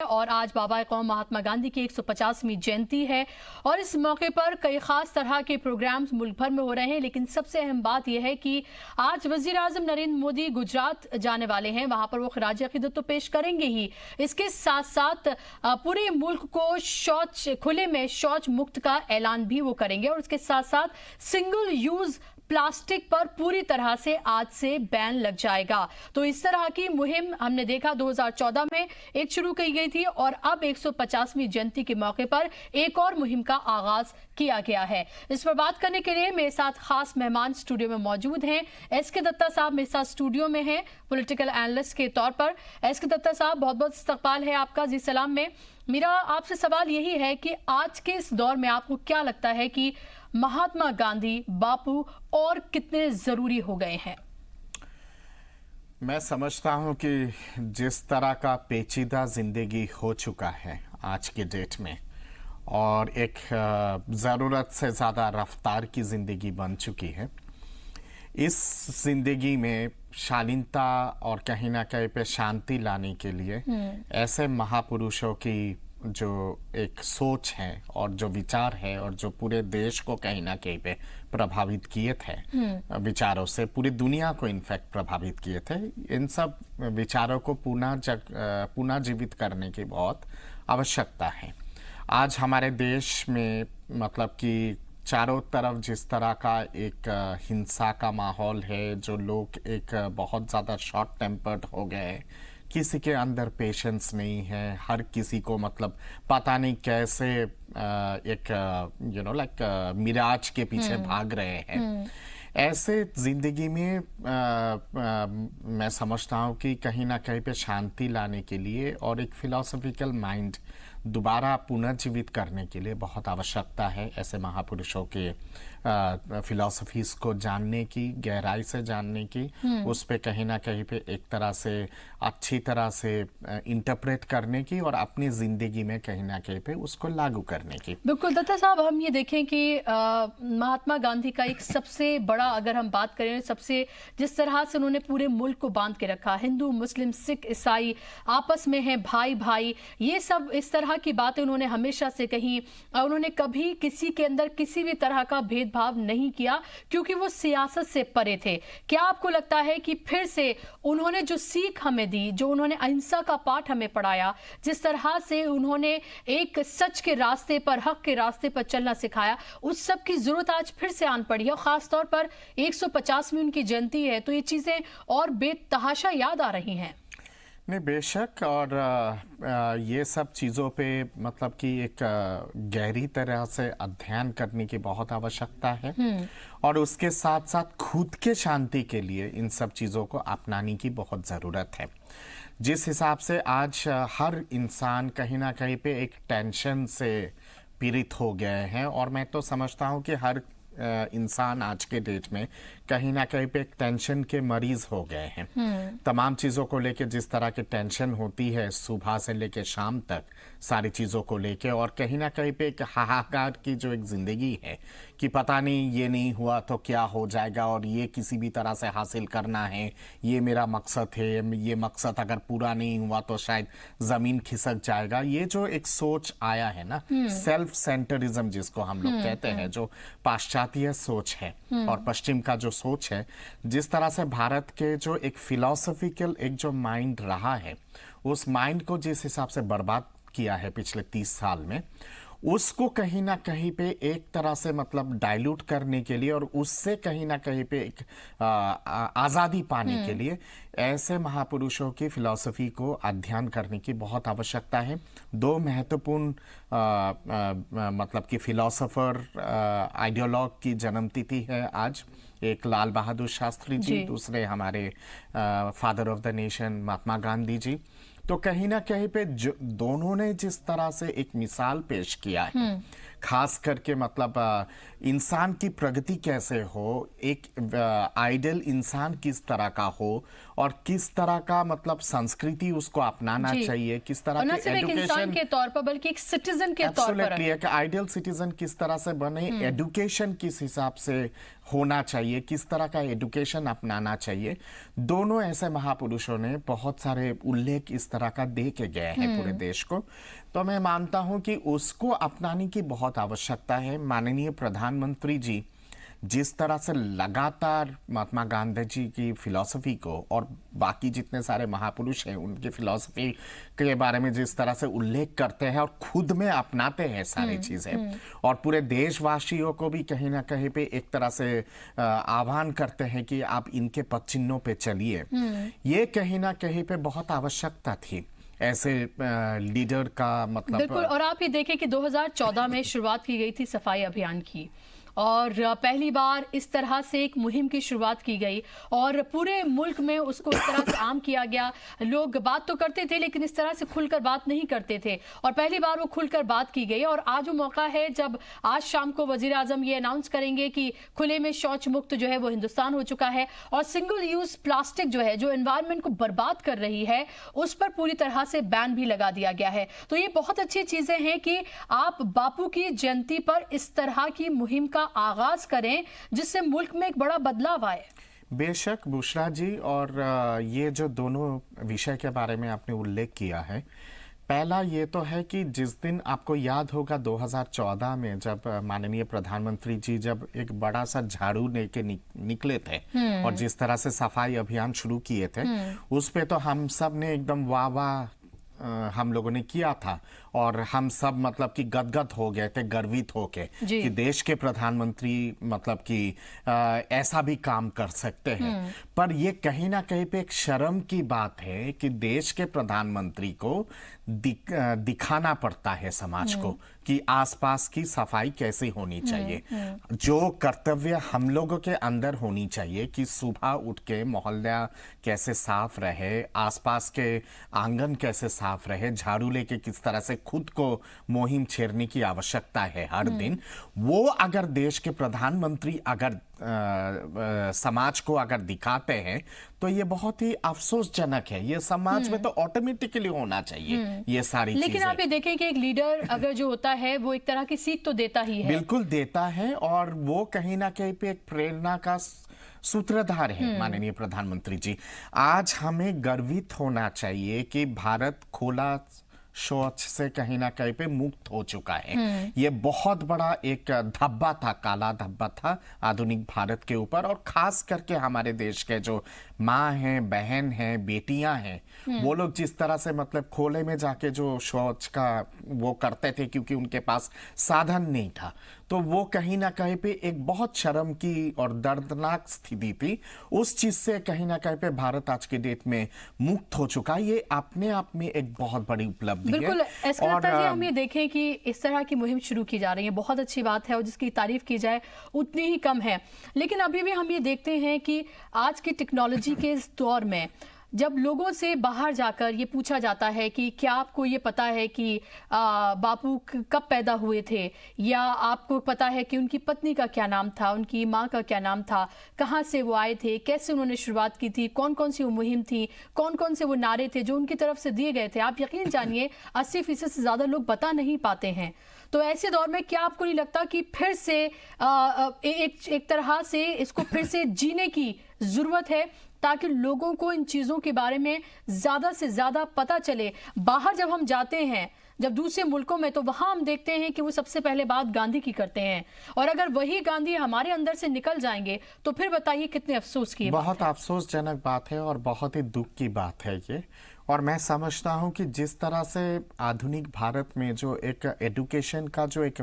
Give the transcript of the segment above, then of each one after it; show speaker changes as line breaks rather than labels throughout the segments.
और आज बाबा कौम महात्मा गांधी की 150वीं जयंती है और इस मौके पर कई खास तरह के प्रोग्राम्स मुल्क भर में हो रहे हैं। लेकिन सबसे अहम बात यह है कि आज वजीर आजम नरेंद्र मोदी गुजरात जाने वाले हैं, वहां पर वो खराज अकीदत तो पेश करेंगे ही। इसके साथ साथ पूरे मुल्क को खुले में शौच मुक्त का ऐलान भी वो करेंगे और उसके साथ साथ सिंगल यूज प्लास्टिक पर पूरी तरह से आज से बैन लग जाएगा। तो इस तरह की मुहिम हमने देखा 2014 में एक शुरू की गई थी और अब 150वीं जयंती के मौके पर एक और मुहिम का आगाज किया गया है। इस पर बात करने के लिए मेरे साथ खास मेहमान स्टूडियो में मौजूद हैं। एसके दत्ता साहब मेरे साथ स्टूडियो में हैं पॉलिटिकल एनालिस्ट के तौर पर। एसके दत्ता साहब, बहुत बहुत इस्तकबाल है आपका जी सलाम में। मेरा आपसे सवाल यही है कि आज के इस दौर में आपको क्या लगता है कि महात्मा गांधी बापू और कितने जरूरी हो गए हैं?
मैं समझता हूं कि जिस तरह का पेचीदा जिंदगी हो चुका है आज के डेट में और एक ज़रूरत से ज़्यादा रफ्तार की ज़िंदगी बन चुकी है, इस जिंदगी में शालीनता और कहीं ना कहीं पे शांति लाने के लिए ऐसे महापुरुषों की जो एक सोच है और जो विचार है और जो पूरे देश को कहीं ना कहीं पे प्रभावित किए थे, विचारों से पूरी दुनिया को इनफैक्ट प्रभावित किए थे, इन सब विचारों को पुनः जीवित करने की बहुत आवश्यकता है। आज हमारे देश में मतलब कि चारों तरफ जिस तरह का एक हिंसा का माहौल है, जो लोग एक बहुत ज़्यादा शॉर्ट टेम्पर्ड हो गए, किसी के अंदर पेशेंस नहीं है, हर किसी को मतलब पता नहीं कैसे एक मिराज के पीछे भाग रहे हैं। ऐसे जिंदगी में मैं समझता हूँ कि कहीं ना कहीं पे शांति लाने के लिए और एक फिलोसॉफिकल माइंड दोबारा पुनर्जीवित करने के लिए बहुत आवश्यकता है ऐसे महापुरुषों के फिलॉसफीज को जानने की, गहराई से जानने की, उस पे कहीं ना कहीं पे एक तरह से अच्छी तरह से इंटरप्रेट करने की और अपनी जिंदगी में कहीं ना कहीं पे उसको लागू करने की।
बिल्कुल दत्ता साहब, हम ये देखें कि महात्मा गांधी का एक सबसे बड़ा अगर हम बात करें, सबसे जिस तरह से उन्होंने पूरे मुल्क को बांध के रखा, हिंदू मुस्लिम सिख ईसाई आपस में है भाई भाई, ये सब इस तरह की बातें उन्होंने हमेशा से कही। उन्होंने कभी किसी के अंदर किसी भी तरह का भेदभाव नहीं किया क्योंकि वो सियासत से परे थे। क्या आपको लगता है कि फिर से उन्होंने जो सीख हमें दी, जो उन्होंने अहिंसा का पाठ हमें पढ़ाया, जिस तरह से उन्होंने एक सच के रास्ते पर, हक के रास्ते पर चलना सिखाया, उस सब की जरूरत आज फिर से आन पड़ी है और खासतौर पर 150वीं उनकी जयंती है तो ये चीजें और बेतहाशा याद आ रही हैं।
नहीं, बेशक, और ये सब चीज़ों पे मतलब कि एक गहरी तरह से अध्ययन करने की बहुत आवश्यकता है और उसके साथ साथ खुद के शांति के लिए इन सब चीज़ों को अपनाने की बहुत ज़रूरत है। जिस हिसाब से आज हर इंसान कहीं ना कहीं पे एक टेंशन से पीड़ित हो गए हैं और मैं तो समझता हूँ कि हर इंसान आज के डेट में कहीं ना कहीं पे एक टेंशन के मरीज हो गए हैं। तमाम चीज़ों को लेके जिस तरह की टेंशन होती है सुबह से लेके शाम तक, सारी चीज़ों को लेके, और कहीं ना कहीं पे एक हाहाकार की जो एक ज़िंदगी है कि पता नहीं ये नहीं हुआ तो क्या हो जाएगा और ये किसी भी तरह से हासिल करना है, ये मेरा मकसद है, ये मकसद अगर पूरा नहीं हुआ तो शायद ज़मीन खिसक जाएगा। ये जो एक सोच आया है ना, सेल्फ सेंटरिज्म जिसको हम लोग कहते हैं, जो पाश्चात्य सोच है और पश्चिम का जो सोच है, जिस तरह से भारत के जो एक फिलोसॉफिकल एक जो माइंड रहा है, उस माइंड को जिस हिसाब से बर्बाद किया है पिछले 30 साल में, उसको कहीं ना कहीं पे एक तरह से मतलब डाइल्यूट करने के लिए और उससे कहीं ना कहीं पे एक आज़ादी पाने के लिए ऐसे महापुरुषों की फिलॉसफी को अध्ययन करने की बहुत आवश्यकता है। दो महत्वपूर्ण मतलब कि फिलॉसफर आइडियोलॉग की जन्मतिथि है आज, एक लाल बहादुर शास्त्री जी, दूसरे हमारे father of the nation Mahatma Gandhi ji. तो कहीं ना कहीं पे दोनों ने जिस तरह से एक मिसाल पेश किया है, खास करके मतलब इंसान की प्रगति कैसे हो, एक आइडियल इंसान किस तरह का हो और किस तरह का मतलब संस्कृति उसको अपनाना चाहिए, किस तरह
के
एजुकेशन
एक इंसान के तौर पर बल्कि एक सिटीजन के तौर पर,
एक आइडियल सिटीजन किस तरह से बने, एजुकेशन किस हिसाब से होना चाहिए, किस तरह का एजुकेशन अपनाना चाहिए। दोनों ऐसे महापुरुषों ने बहुत सारे उल्लेख इस तरह का दे के गए हैं पूरे देश को। तो मैं मानता हूं कि उसको अपनाने की बहुत आवश्यकता है। माननीय प्रधानमंत्री जी जिस तरह से लगातार महात्मा गांधी जी की फिलॉसफी को और बाकी जितने सारे महापुरुष हैं उनकी फिलॉसफी के बारे में जिस तरह से उल्लेख करते हैं और खुद में अपनाते हैं सारी चीजें, और पूरे देशवासियों को भी कहीं ना कहीं पे एक तरह से आह्वान करते हैं कि आप इनके पद चिन्हों पे चलिए, ये कहीं ना कहीं पे बहुत आवश्यकता थी ऐसे लीडर का मतलब।
बिल्कुल। और आप ये देखें कि 2014 में शुरुआत की गई थी सफाई अभियान की, और पहली बार इस तरह से एक मुहिम की शुरुआत की गई और पूरे मुल्क में उसको इस तरह से आम किया गया। लोग बात तो करते थे लेकिन इस तरह से खुलकर बात नहीं करते थे, और पहली बार वो खुलकर बात की गई। और आज वो मौका है जब आज शाम को वजीर आजम ये अनाउंस करेंगे कि खुले में शौच मुक्त जो है वो हिंदुस्तान हो चुका है, और सिंगल यूज प्लास्टिक जो है जो एनवायरमेंट को बर्बाद कर रही है उस पर पूरी तरह से बैन भी लगा दिया गया है। तो ये बहुत अच्छी चीजें हैं कि आप बापू की जयंती पर इस तरह की मुहिम का आगाज करें जिससे मुल्क में एक बड़ा बदलाव आए।
बेशक बुशरा जी, और ये जो दोनों विषय के बारे में आपने उल्लेख किया है, पहला ये तो है कि जिस दिन आपको याद होगा 2014 में जब माननीय प्रधानमंत्री जी जब एक बड़ा सा झाड़ू लेके निकले थे और जिस तरह से सफाई अभियान शुरू किए थे, उस पे तो हम सब ने एकदम वाह वाह हम लोगों ने किया था, और हम सब मतलब कि गदगद हो गए थे गर्वित होके कि देश के प्रधानमंत्री मतलब कि ऐसा भी काम कर सकते हैं। पर ये कहीं ना कहीं पे एक शर्म की बात है कि देश के प्रधानमंत्री को दिखाना पड़ता है समाज को कि आसपास की सफाई कैसी होनी चाहिए। जो कर्तव्य हम लोगों के अंदर होनी चाहिए कि सुबह उठ के मोहल्ला कैसे साफ रहे, आसपास के आंगन कैसे साफ रहे, झाड़ू लेके किस तरह से खुद को मुहिम छेड़ने की आवश्यकता है हर दिन, वो अगर देश के प्रधानमंत्री अगर समाज को अगर दिखाते हैं तो ये बहुत ही अफसोसजनक है। ये समाज में तो ऑटोमेटिकली होना चाहिए ये सारी चीजें।
लेकिन आप ये देखें कि एक लीडर अगर जो होता है वो एक तरह की सीख तो देता ही है।
बिल्कुल देता है, और वो कहीं ना कहीं पे एक प्रेरणा का सूत्रधार है माननीय प्रधानमंत्री जी। आज हमें गर्वित होना चाहिए कि भारत खुला शौच से कहीं ना कहीं पे मुक्त हो चुका है। ये बहुत बड़ा एक धब्बा था, काला धब्बा था आधुनिक भारत के ऊपर, और खास करके हमारे देश के जो माँ हैं, बहन हैं, बेटियां हैं, वो लोग जिस तरह से मतलब खोले में जाके जो शौच का वो करते थे क्योंकि उनके पास साधन नहीं था, तो वो कहीं ना कहीं पे एक बहुत शर्म की और दर्दनाक स्थिति थी। उस चीज से कहीं ना कहीं पे भारत आज के डेट में मुक्त हो चुका है। ये अपने आप में एक बहुत बड़ी उपलब्धि है।
बिल्कुल। और हम ये देखें कि इस तरह की मुहिम शुरू की जा रही है, बहुत अच्छी बात है, और जिसकी तारीफ की जाए उतनी ही कम है। लेकिन अभी भी हम ये देखते हैं कि आज की टेक्नोलॉजी के इस दौर में जब लोगों से बाहर जाकर ये पूछा जाता है कि क्या आपको ये पता है कि बापू कब पैदा हुए थे, या आपको पता है कि उनकी पत्नी का क्या नाम था, उनकी माँ का क्या नाम था, कहाँ से वो आए थे, कैसे उन्होंने शुरुआत की थी, कौन कौन सी वो मुहिम थी, कौन कौन से वो नारे थे जो उनकी तरफ से दिए गए थे, आप यकीन जानिए 80% से ज़्यादा लोग बता नहीं पाते हैं। तो ऐसे दौर में क्या आपको नहीं लगता कि फिर से एक तरह से इसको फिर से जीने की ज़रूरत है ताकि लोगों को इन चीज़ों के बारे में ज़्यादा से ज़्यादा पता चले? बाहर जब हम जाते हैं, जब दूसरे मुल्कों में, तो वहां हम देखते हैं कि वो सबसे पहले बात गांधी की करते हैं, और अगर वही गांधी हमारे अंदर से निकल जाएंगे तो फिर बताइए कितने अफसोस की बात है।
बहुत अफसोसजनक बात है और बहुत ही दुख की बात है ये। और मैं समझता हूं कि जिस तरह से आधुनिक भारत में जो एक एजुकेशन का जो एक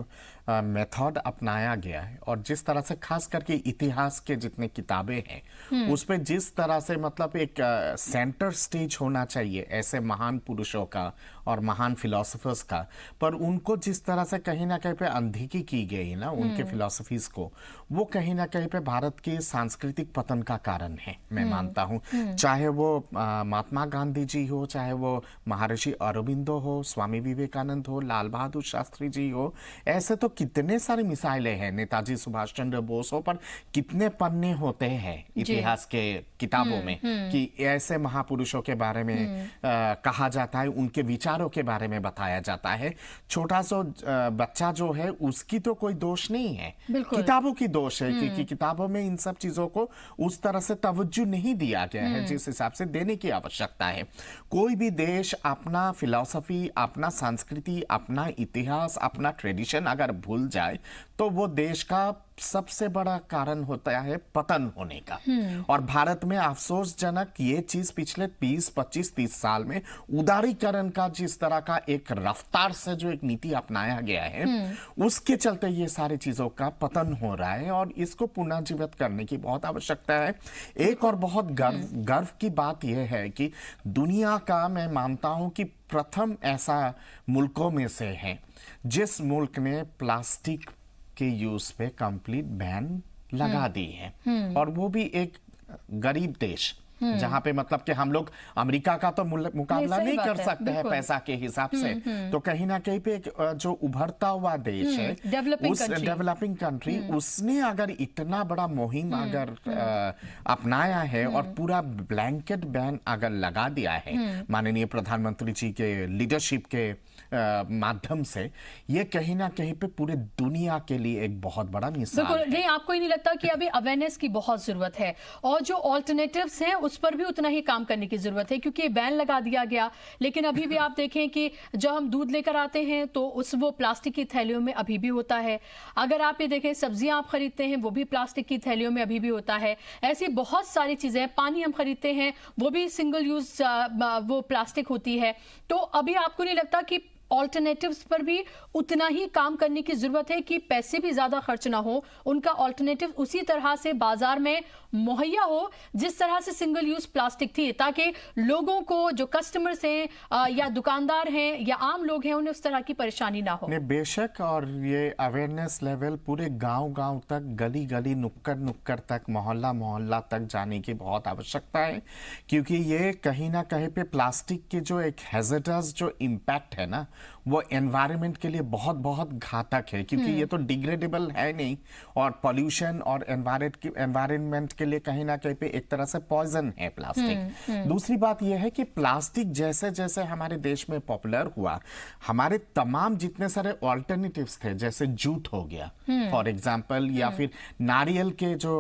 मेथड अपनाया गया है, और जिस तरह से खास करके इतिहास के जितने किताबें हैं उस पे जिस तरह से मतलब एक सेंटर स्टेज होना चाहिए ऐसे महान पुरुषों का और महान फिलोसफर्स का, पर उनको जिस तरह से कहीं ना कहीं पे अनदेखी की गई ना उनके फिलोसफीज को, वो कहीं ना कहीं पे भारत के सांस्कृतिक पतन का कारण है मैं मानता हूँ। चाहे वो महात्मा गांधी जी हो, चाहे वो महर्षि अरबिंदो हो, स्वामी विवेकानंद हो, लाल बहादुर शास्त्री जी हो, ऐसे तो कितने सारे मिसाइलें हैं, नेताजी सुभाष चंद्र बोस हो, पर कितने पन्ने होते हैं इतिहास के किताबों में कि ऐसे महापुरुषों के बारे में कहा जाता है, उनके विचारों के बारे में बताया जाता है। छोटा सा बच्चा जो है उसकी तो कोई दोष नहीं है, किताबों की दोष है कि किताबों में इन सब चीजों को उस तरह से तवज्जो नहीं दिया गया है जिस हिसाब से देने की आवश्यकता है। कोई भी देश अपना फिलॉसफी, अपना संस्कृति, अपना इतिहास, अपना ट्रेडिशन अगर भूल जाए तो वो देश का सबसे बड़ा कारण होता है पतन होने का। और भारत में अफसोसजनक ये चीज पिछले 20, 25, 30 साल में उदारीकरण का जिस तरह का एक रफ्तार से जो एक नीति अपनाया गया है, उसके चलते ये सारी चीजों का पतन हो रहा है और इसको पुनर्जीवित करने की बहुत आवश्यकता है। एक और बहुत गर्व की बात यह है कि दुनिया का, मैं मानता हूं कि प्रथम ऐसा मुल्कों में से है जिस मुल्क ने प्लास्टिक के यूज पे कंप्लीट बैन लगा दी है, और वो भी एक गरीब देश जहां पे मतलब कि हम लोग अमेरिका का तो मुकाबला नहीं कर सकते हैं पैसा के हिसाब से, तो कहीं ना कहीं पे एक जो उभरता हुआ देश है, उस डेवलपिंग कंट्री, उसने अगर इतना बड़ा मुहिम अगर अपनाया है और पूरा ब्लैंकेट बैन अगर लगा दिया है माननीय प्रधानमंत्री जी के लीडरशिप के माध्यम से, ये कहीं ना कहीं पे पूरे दुनिया के लिए एक बहुत बड़ा मिसाल है।
नहीं, आपको ही नहीं लगता कि अभी अवेयरनेस की बहुत जरूरत है और जो ऑल्टरनेटिव्स हैं उस पर भी उतना ही काम करने की जरूरत है, क्योंकि बैन लगा दिया गया, लेकिन अभी भी आप देखें कि जब हम दूध लेकर आते हैं तो वो प्लास्टिक की थैलियों में अभी भी होता है। अगर आप ये देखें, सब्जियां आप खरीदते हैं वो भी प्लास्टिक की थैलियों में अभी भी होता है। ऐसी बहुत सारी चीजें, पानी हम खरीदते हैं वो भी सिंगल यूज वो प्लास्टिक होती है। तो अभी आपको नहीं लगता कि ऑल्टरनेटिव्स पर भी उतना ही काम करने की जरूरत है कि पैसे भी ज्यादा खर्च ना हो, उनका ऑल्टरनेटिव उसी तरह से बाजार में मुहैया हो जिस तरह से सिंगल यूज प्लास्टिक थी, ताकि लोगों को, जो कस्टमर्स हैं या दुकानदार हैं या आम लोग हैं, उन्हें उस तरह की परेशानी ना हो।
बेशक, और ये अवेयरनेस लेवल पूरे गांव-गांव तक, गली-गली, नुक्कड़ तक, मोहल्ला तक जाने की बहुत आवश्यकता है, क्योंकि ये कहीं ना कहीं पे प्लास्टिक के जो एक हैजर्डस जो इम्पैक्ट है ना, वो एनवायरनमेंट के लिए बहुत बहुत घातक है, क्योंकि ये तो डिग्रेडेबल है नहीं, और पॉल्यूशन और एनवायरनमेंट के लिए कहीं ना कहीं पे एक तरह से पॉइजन है प्लास्टिक। दूसरी बात यह है कि प्लास्टिक जैसे जैसे हमारे देश में पॉपुलर हुआ, हमारे तमाम जितने सारे ऑल्टरनेटिव्स थे, जैसे जूट हो गया फॉर एग्जाम्पल, या फिर नारियल के जो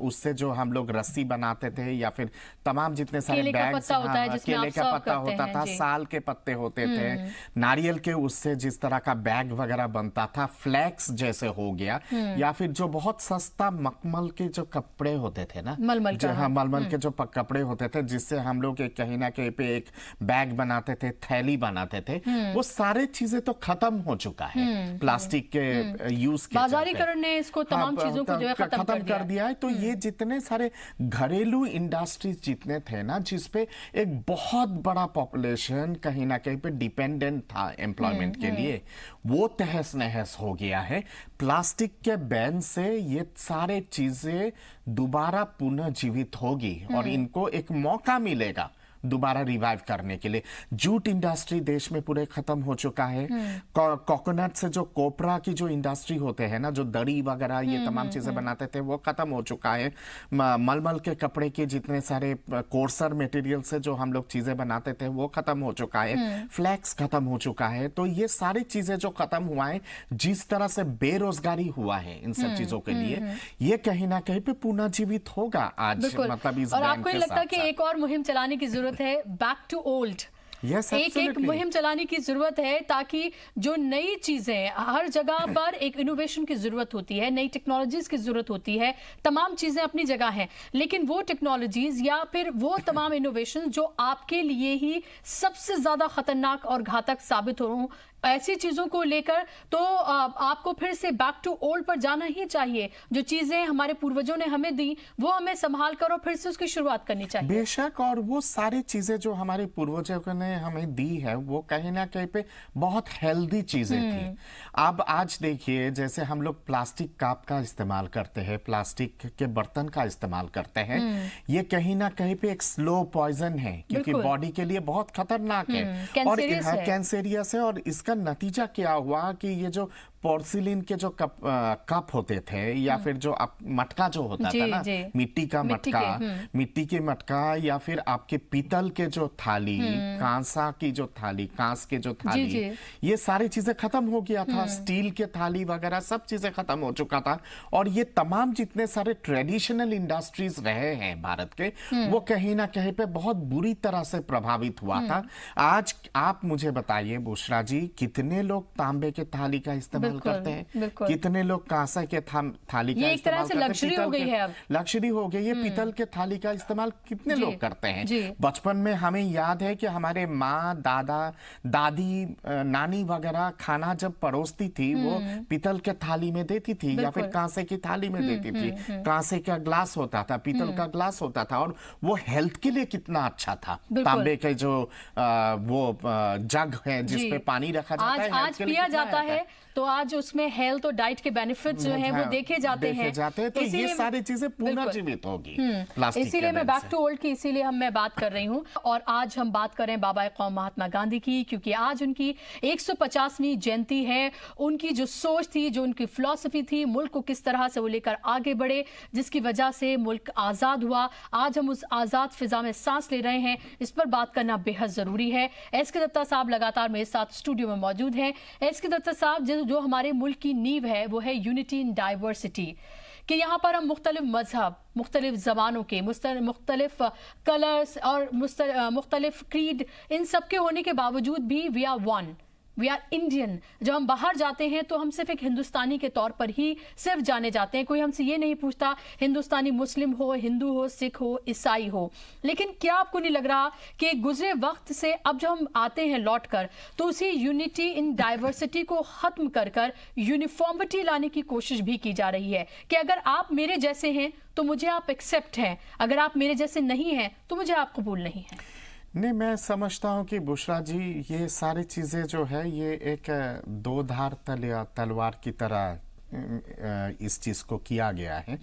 उससे जो हम लोग रस्सी बनाते थे, या फिर तमाम जितने सारे बैग्स, केले का पत्ता होता था, साल के पत्ते होते थे, नारियल के उससे जिस तरह का बैग वगैरह बनता था, फ्लैक्स जैसे हो गया, या फिर जो बहुत सस्ता मखमल के जो कपड़े होते थे ना, मलमल के जो कपड़े होते थे, जिससे हम लोग कहीं ना कहीं पे एक बैग बनाते थे, थैली बनाते थे, वो सारे चीजें तो खत्म हो चुका है प्लास्टिक के यूज के,
बाजारीकरण ने इसको तमाम चीजों को जो है खत्म कर दिया है।
तो ये जितने सारे घरेलू इंडस्ट्रीज जितने थे ना, जिसपे एक बहुत बड़ा पॉपुलेशन कहीं ना कहीं पे डिपेंडेंट था एम्प्लॉयमेंट के लिए, वो तहस नहस हो गया है। प्लास्टिक के बैन से ये सारे चीजें दोबारा पुनर्जीवित होगी और इनको एक मौका मिलेगा दोबारा रिवाइव करने के लिए। जूट इंडस्ट्री देश में पूरे खत्म हो चुका है। कोकोनट से जो कोपरा की जो इंडस्ट्री होते हैं ना, जो दरी वगैरह ये तमाम चीजें बनाते थे, वो खत्म हो चुका है। मलमल के कपड़े के जितने सारे कोर्सर मटेरियल से जो हम लोग चीजें बनाते थे, वो खत्म हो चुका है। फ्लैक्स खत्म हो चुका है। तो ये सारी चीजें जो खत्म हुआ है, जिस तरह से बेरोजगारी हुआ है इन सब चीजों के लिए, ये कहीं ना कहीं पे पुनर्जीवित होगा आज, मतलब इस
और आपको लगता है कि एक और मुहिम चलाने की जरूरत है, बैक टू ओल्ड? एक मुहिम चलाने की जरूरत है, ताकि जो नई चीजें, हर जगह पर एक इनोवेशन की जरूरत होती है, नई टेक्नोलॉजीज की जरूरत होती है। तमाम चीजें अपनी जगह हैं, लेकिन वो टेक्नोलॉजीज या फिर वो तमाम इनोवेशन जो आपके लिए ही सबसे ज्यादा खतरनाक और घातक साबित हो, ऐसी चीजों को लेकर तो आपको फिर से बैक टू ओल्ड पर जाना ही चाहिए। जो चीजें हमारे पूर्वजों ने हमें दी, वो हमें संभाल कर और फिर से उसकी शुरुआत करनी चाहिए।
बेशक, और वो सारी चीजें जो हमारे पूर्वजों ने ने हमें दी है वो कहीं ना कहीं पे बहुत हेल्दी चीजें थी। अब आज देखिए, जैसे हम लोग प्लास्टिक कप का इस्तेमाल करते हैं, प्लास्टिक के बर्तन का इस्तेमाल करते हैं, ये कहीं ना कहीं पे एक स्लो पॉइजन है, क्योंकि बॉडी के लिए बहुत खतरनाक है और कैंसरियस है। और इसका नतीजा क्या हुआ कि ये जो पोर्सिलिन के जो कप होते थे, या फिर जो मटका जो होता था ना, मिट्टी का मटका, मिट्टी के मटका, या फिर आपके पीतल के जो थाली, कांसा की जो थाली, कांस के जो थाली, ये सारी चीजें खत्म हो गया था। स्टील के थाली वगैरह सब चीजें खत्म हो चुका था। और ये तमाम जितने सारे ट्रेडिशनल इंडस्ट्रीज रहे हैं भारत के, वो कहीं ना कहीं पे बहुत बुरी तरह से प्रभावित हुआ था। आज आप मुझे बताइए बुशरा जी, कितने लोग तांबे के थाली का इस्तेमाल करते हैं, कितने लोग कांसा के थाली का इस्तेमाल करते हैं। लग्जरी हो गई है, अब लग्जरी हो गई है। पीतल के थाली का इस्तेमाल कितने लोग करते हैं। बचपन में हमें याद है कि हमारे माँ, दादा, दादी, नानी वगैरह खाना जब परोसती थी, वो पीतल के थाली में देती थी या फिर कांसे की थाली में देती थी। कांसे का ग्लास होता था, पीतल का ग्लास होता था, और वो हेल्थ के लिए कितना अच्छा था। तांबे के जो वो जग है जिसपे पानी रखा जाता है,
आज पिया जाता है, तो आज उसमें हेल्थ और डाइट के बेनिफिट्स जो हैं वो देखे जाते हैं।
तो ये सारी चीजें पुनर्जीवित होगी प्लास्टिक।
इसीलिए मैं बैक टू ओल्ड की इसीलिए मैं बात कर रही हूँ। और आज हम बात कर रहे हैं बाबा कौम महात्मा गांधी की, क्योंकि आज उनकी 150वीं जयंती है। उनकी जो सोच थी, जो उनकी फिलॉसफी थी, मुल्क को किस तरह से वो लेकर आगे बढ़े, जिसकी वजह से मुल्क आजाद हुआ। आज हम उस आजाद फिजा में सांस ले रहे हैं, इस पर बात करना बेहद जरूरी है। एस.के. दत्ता साहब लगातार मेरे साथ स्टूडियो में मौजूद हैं। एस.के. दत्ता साहब, जो हमारे मुल्क की नींव है वो है यूनिटी इन डाइवर्सिटी, कि यहाँ पर हम मुख्तलिफ मजहब, मुख्तलिफ जबानों के, मुख्तलिफ कलर्स और मुख्तलिफ क्रीड, इन सब के होने के बावजूद भी we are one, we are Indian. जब हम बाहर जाते हैं तो हम सिर्फ एक हिंदुस्तानी के तौर पर ही सिर्फ जाने जाते हैं। कोई हमसे ये नहीं पूछता हिंदुस्तानी मुस्लिम हो, हिंदू हो, सिख हो, ईसाई हो। लेकिन क्या आपको नहीं लग रहा कि गुजरे वक्त से अब जब हम आते हैं लौट कर, तो उसी यूनिटी इन डाइवर्सिटी को खत्म कर कर यूनिफॉर्मिटी लाने की कोशिश भी की जा रही है, कि अगर आप मेरे जैसे हैं तो मुझे आप एक्सेप्ट हैं, अगर आप मेरे जैसे नहीं हैं तो मुझे आप कबूल नहीं है।
नहीं, मैं समझता हूँ कि बुशरा जी, ये सारी चीज़ें जो है ये एक दो धार तलवार की तरह इस चीज़ को किया गया है।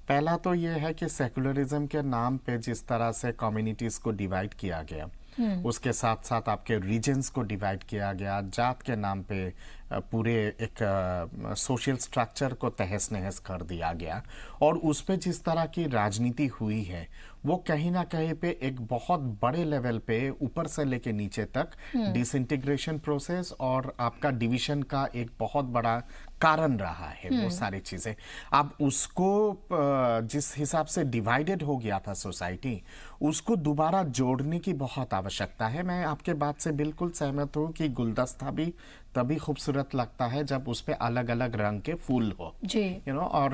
पहला तो ये है कि सेकुलरिज्म के नाम पे जिस तरह से कम्युनिटीज़ को डिवाइड किया गया, उसके साथ साथ आपके रीजन्स को डिवाइड किया गया, जात के नाम पे पूरे एक सोशल स्ट्रक्चर को तहस नहस कर दिया गया, और उस पे जिस तरह की राजनीति हुई है वो कहीं ना कहीं पे एक बहुत बड़े लेवल पे ऊपर से लेके नीचे तक डिसइंटीग्रेशन प्रोसेस और आपका डिवीजन का एक बहुत बड़ा कारण रहा है। वो सारी चीजें अब उसको जिस हिसाब से डिवाइडेड हो गया था सोसाइटी, उसको दोबारा जोड़ने की बहुत आवश्यकता है। मैं आपके बात से बिल्कुल सहमत हूँ कि गुलदस्ता भी तभी खूबसूरत लगता है जब उस पे अलग अलग रंग के फूल हो जी, और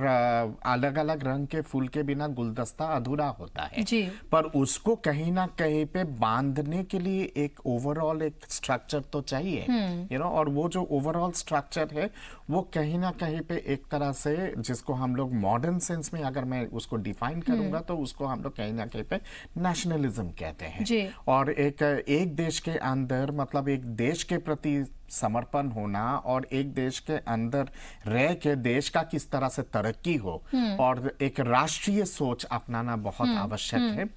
अलग अलग रंग के फूल के बिना गुलदस्ता अधूरा होता है जी। पर उसको कहीं ना कहीं पे बांधने के लिए एक ओवरऑल एक स्ट्रक्चर तो चाहिए, और वो जो ओवरऑल स्ट्रक्चर है वो कहीं ना कहीं पे एक तरह से, जिसको हम लोग मॉडर्न सेंस में अगर मैं उसको डिफाइन करूंगा तो उसको हम लोग कहीं ना कहीं पे नेशनलिज्म कहते हैं जी। और एक देश के अंदर, मतलब एक देश के प्रति समर्पण होना और एक देश के अंदर रह के देश का किस तरह से तरक्की हो और एक राष्ट्रीय सोच अपनाना बहुत आवश्यक है।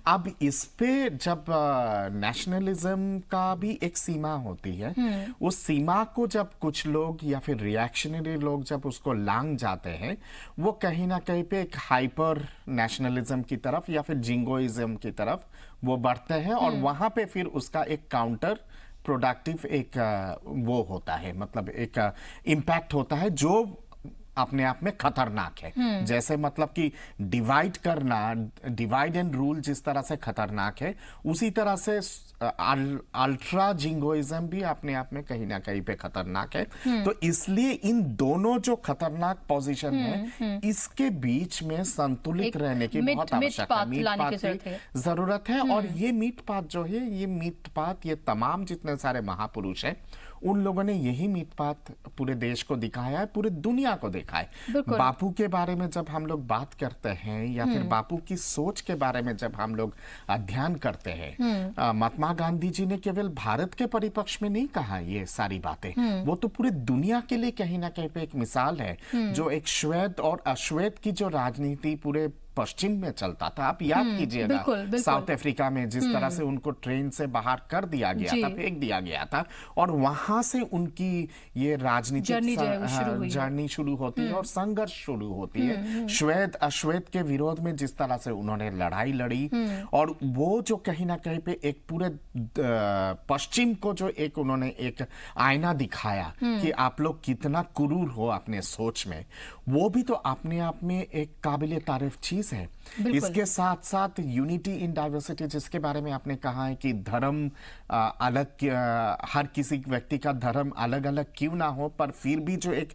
अब इस पे जब नेशनलिज्म का भी एक सीमा होती है, उस सीमा को जब कुछ लोग या फिर रिएक्शनरी लोग जब उसको लांग जाते हैं, वो कहीं ना कहीं पे एक हाइपर नेशनलिज्म की तरफ या फिर जिंगोइज्म की तरफ वो बढ़ते हैं, और वहां पे फिर उसका एक काउंटर प्रोडक्टिव एक वो होता है, मतलब एक इम्पैक्ट होता है जो अपने आप में खतरनाक है। जैसे मतलब कि डिवाइड करना, डिवाइड एंड रूल जिस तरह से खतरनाक है, उसी तरह से अल्ट्रा जिंगोइज्म भी अपने आप में कहीं ना कहीं पे खतरनाक है। तो इसलिए इन दोनों जो खतरनाक पोजीशन है, इसके बीच में संतुलित रहने की बहुत आवश्यकता है, मीट पात की जरूरत है। और ये मीट पात जो है, ये मीट पात, ये तमाम जितने सारे महापुरुष हैं उन लोगों ने यही मीट पात पूरे देश को दिखाया है, पूरे दुनिया को देखा है। बापू के बारे में जब हम लोग बात करते हैं या फिर बापू की सोच के बारे में जब हम लोग अध्ययन करते हैं, महात्मा गांधी जी ने केवल भारत के परिपक्ष में नहीं कहा ये सारी बातें, वो तो पूरे दुनिया के लिए कहीं ना कहीं पे एक मिसाल है। जो एक श्वेत और अश्वेत की जो राजनीति पूरे पश्चिम में चलता था, आप याद कीजिएगा साउथ अफ्रीका में जिस तरह से उनको ट्रेन से बाहर कर दिया गया था, फेंक दिया गया था, और वहां से उनकी ये राजनीतिक जर्नी शुरू होती है और संघर्ष शुरू होती है। श्वेत अश्वेत के विरोध में जिस तरह से उन्होंने लड़ाई लड़ी, और वो जो कहीं ना कहीं पे एक पूरे पश्चिम को जो एक उन्होंने एक आईना दिखाया कि आप लोग कितना क्रूर हो अपने सोच में, वो भी तो अपने आप में एक काबिले तारीफ चीज है। इसके साथ साथ यूनिटी इन डाइवर्सिटी, जिसके बारे में आपने कहा है कि धर्म अलग, हर किसी व्यक्ति का धर्म अलग अलग क्यों ना हो, पर फिर भी जो एक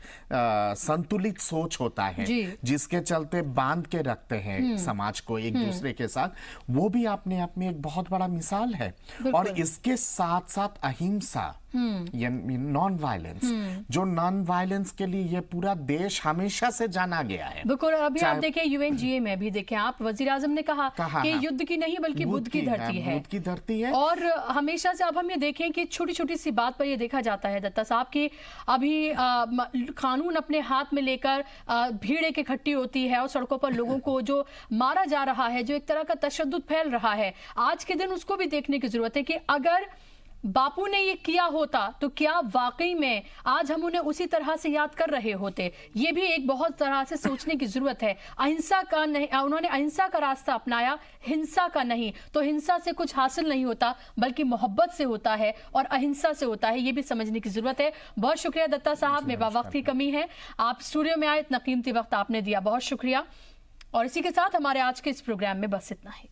संतुलित सोच होता है जिसके चलते बांध के रखते हैं समाज को एक दूसरे के साथ, वो भी अपने आप में एक बहुत बड़ा मिसाल है। और इसके साथ साथ अहिंसा, नॉन वायलेंस, जो नॉन वायलेंस के लिए ये पूरा देश हमेशा से जाना गया है।
बिल्कुल, अभी आप देखें यूएनजीए में भी देखें आप, वजीर आजम ने कहा कि युद्ध की नहीं बल्कि बुद्ध की धरती है,
बुद्ध की धरती है।
और हमेशा से अब हम ये देखें कि छोटी छोटी सी बात पर ये देखा जाता है दत्ता साहब की अभी कानून अपने हाथ में लेकर भीड़ एक इकट्ठी होती है और सड़कों पर लोगों को जो मारा जा रहा है, जो एक तरह का तशद्दुद फैल रहा है, आज के दिन उसको भी देखने की जरूरत है कि अगर बापू ने ये किया होता तो क्या वाकई में आज हम उन्हें उसी तरह से याद कर रहे होते। ये भी एक बहुत तरह से सोचने की जरूरत है। अहिंसा का नहीं, उन्होंने अहिंसा का रास्ता अपनाया, हिंसा का नहीं। तो हिंसा से कुछ हासिल नहीं होता बल्कि मोहब्बत से होता है और अहिंसा से होता है, ये भी समझने की जरूरत है। बहुत शुक्रिया दत्ता साहब, मेरे पास वक्त की कमी है, आप स्टूडियो में आए, इतना कीमती वक्त आपने दिया, बहुत शुक्रिया। और इसी के साथ हमारे आज के इस प्रोग्राम में बस इतना ही।